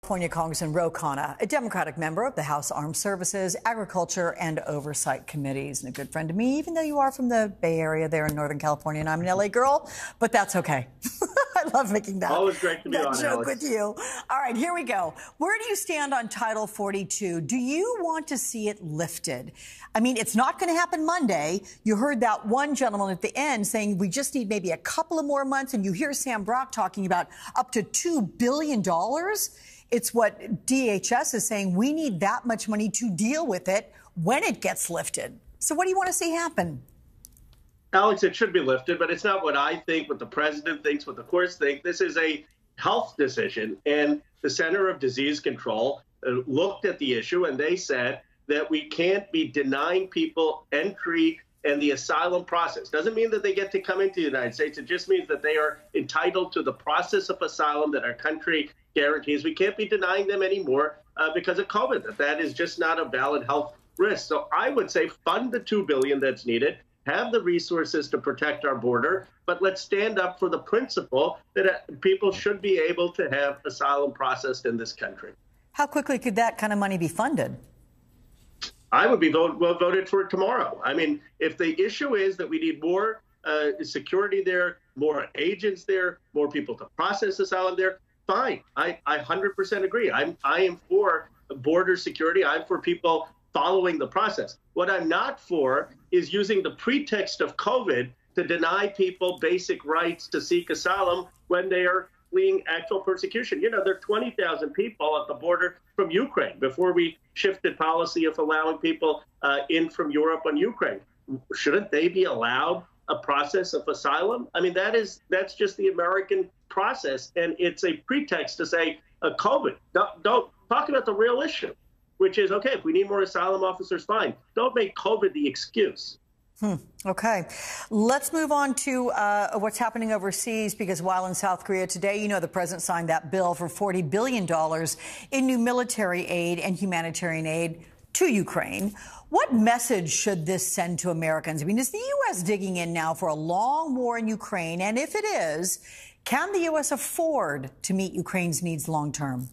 California Congressman Khanna, a Democratic member of the House Armed Services, Agriculture, and Oversight Committees, and a good friend to me, even though you are from the Bay Area there in Northern California, and I'm an LA girl, but that's okay. I love making that. Always great to be on, joke Alex. with you. All right, here we go. Where do you stand on Title 42? Do you want to see it lifted? I mean, it's not going to happen Monday. You heard that one gentleman at the end saying we just need maybe a couple of more months, and you hear Sam Brock talking about up to $2 billion. It's what DHS is saying. We need that much money to deal with it when it gets lifted. So what do you want to see happen? Alex, it should be lifted, but it's not what I think, what the president thinks, what the courts think. This is a health decision, and the Center of Disease Control looked at the issue, and they said that we can't be denying people entry and the asylum process. Doesn't mean that they get to come into the United States. It just means that they are entitled to the process of asylum that our country guarantees. We can't be denying them anymore because of COVID. That is just not a valid health risk. So I would say fund the $2 billion that's needed, have the resources to protect our border, but let's stand up for the principle that people should be able to have asylum processed in this country. How quickly could that kind of money be funded? I would be voted for it tomorrow. I mean, if the issue is that we need more security there, more agents there, more people to process asylum there, fine. I 100% agree. I am for border security. I'm for people following the process. What I'm not for is using the pretext of COVID to deny people basic rights to seek asylum when they are fleeing actual persecution. You know, there are 20,000 people at the border from Ukraine before we shifted policy of allowing people in from Europe on Ukraine. Shouldn't they be allowed a process of asylum? I mean, that's just the American process, and it's a pretext to say COVID. Don't talk about the real issue, which is, okay, if we need more asylum officers, fine. Don't make COVID the excuse. Okay. Let's move on to what's happening overseas, because while in South Korea today, you know, the president signed that bill for $40 billion in new military aid and humanitarian aid to Ukraine. What message should this send to Americans? I mean, is the U.S. digging in now for a long war in Ukraine? And if it is, can the U.S. afford to meet Ukraine's needs long term?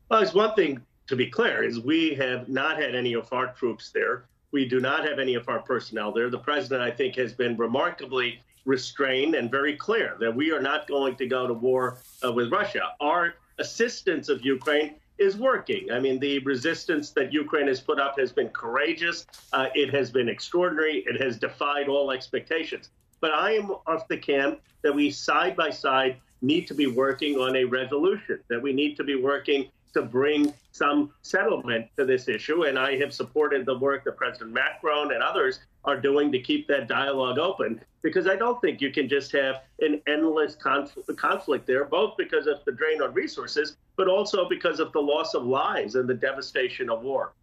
Well, it's one thing to be clear is we have not had any of our troops there. We do not have any of our personnel there. The president, I think, has been remarkably restrained and very clear that we are not going to go to war with Russia. Our assistance of Ukraine is working. I mean, the resistance that Ukraine has put up has been courageous. It has been extraordinary. It has defied all expectations. But I am of the camp that we side by side need to be working on a resolution, that we need to be working to bring some settlement to this issue. And I have supported the work that President Macron and others are doing to keep that dialogue open, because I don't think you can just have an endless conflict there, both because of the drain on resources, but also because of the loss of lives and the devastation of war.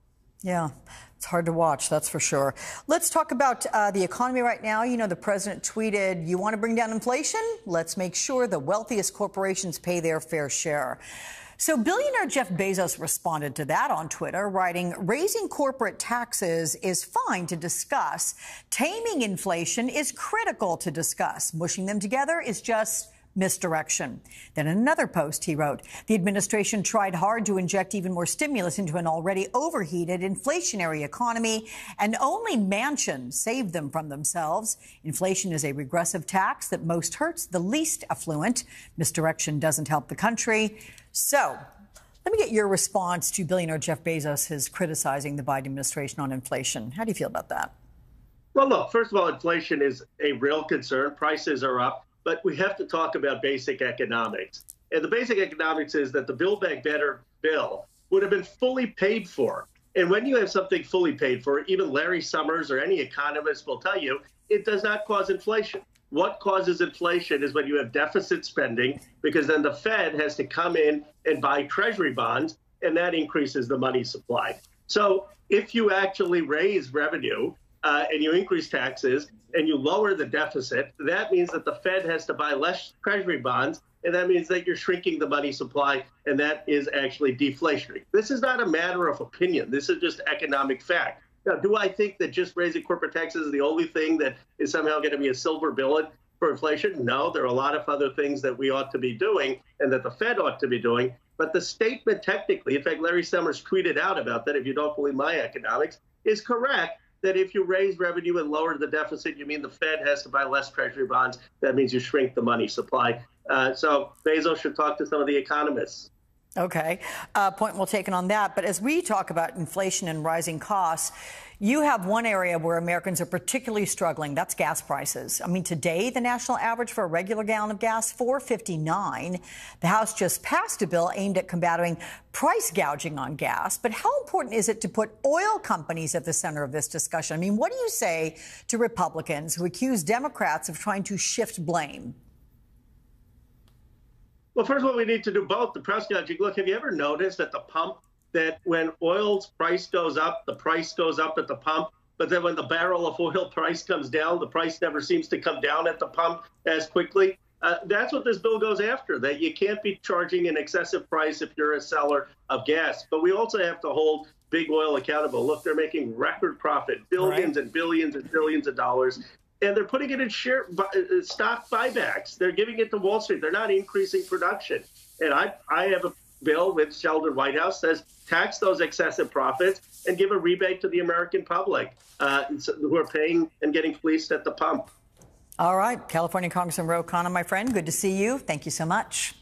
Yeah, it's hard to watch, that's for sure. Let's talk about the economy right now. You know, the president tweeted, you want to bring down inflation? Let's make sure the wealthiest corporations pay their fair share. So billionaire Jeff Bezos responded to that on Twitter, writing, raising corporate taxes is fine to discuss. Taming inflation is critical to discuss. Mushing them together is just misdirection. Then in another post, he wrote, the administration tried hard to inject even more stimulus into an already overheated inflationary economy, and only Manchin saved them from themselves. Inflation is a regressive tax that most hurts the least affluent. Misdirection doesn't help the country. So let me get your response to billionaire Jeff Bezos criticizing the Biden administration on inflation. How do you feel about that? Well, look, first of all, inflation is a real concern. Prices are up. But we have to talk about basic economics. And the basic economics is that the Build Back Better bill would have been fully paid for. And when you have something fully paid for, even Larry Summers or any economist will tell you, it does not cause inflation. What causes inflation is when you have deficit spending, because then the Fed has to come in and buy Treasury bonds, and that increases the money supply. So if you actually raise revenue and you increase taxes and you lower the deficit, that means that the Fed has to buy less Treasury bonds, and that means that you're shrinking the money supply, and that is actually deflationary. This is not a matter of opinion. This is just economic fact. Now, do I think that just raising corporate taxes is the only thing that is somehow going to be a silver bullet for inflation? No, there are a lot of other things that we ought to be doing and that the Fed ought to be doing. But the statement technically, in fact, Larry Summers tweeted out about that, if you don't believe my economics, is correct, that if you raise revenue and lower the deficit, you mean the Fed has to buy less Treasury bonds. That means you shrink the money supply. So Bezos should talk to some of the economists. Okay. Point well taken on that. But as we talk about inflation and rising costs, you have one area where Americans are particularly struggling. That's gas prices. I mean, today, the national average for a regular gallon of gas, $4.59. The House just passed a bill aimed at combating price gouging on gas. But how important is it to put oil companies at the center of this discussion? I mean, what do you say to Republicans who accuse Democrats of trying to shift blame? Well, first of all, we need to do both. The price gouging. Look, have you ever noticed at the pump that when oil's price goes up, the price goes up at the pump, but then when the barrel of oil price comes down, the price never seems to come down at the pump as quickly? That's what this bill goes after, that you can't be charging an excessive price if you're a seller of gas. But we also have to hold big oil accountable. Look, they're making record profit, billions and billions and billions of dollars. And they're putting it in stock buybacks. They're giving it to Wall Street. They're not increasing production. And I have a bill with Sheldon Whitehouse says tax those excessive profits and give a rebate to the American public who are paying and getting fleeced at the pump. All right. California Congressman Khanna, my friend, good to see you. Thank you so much.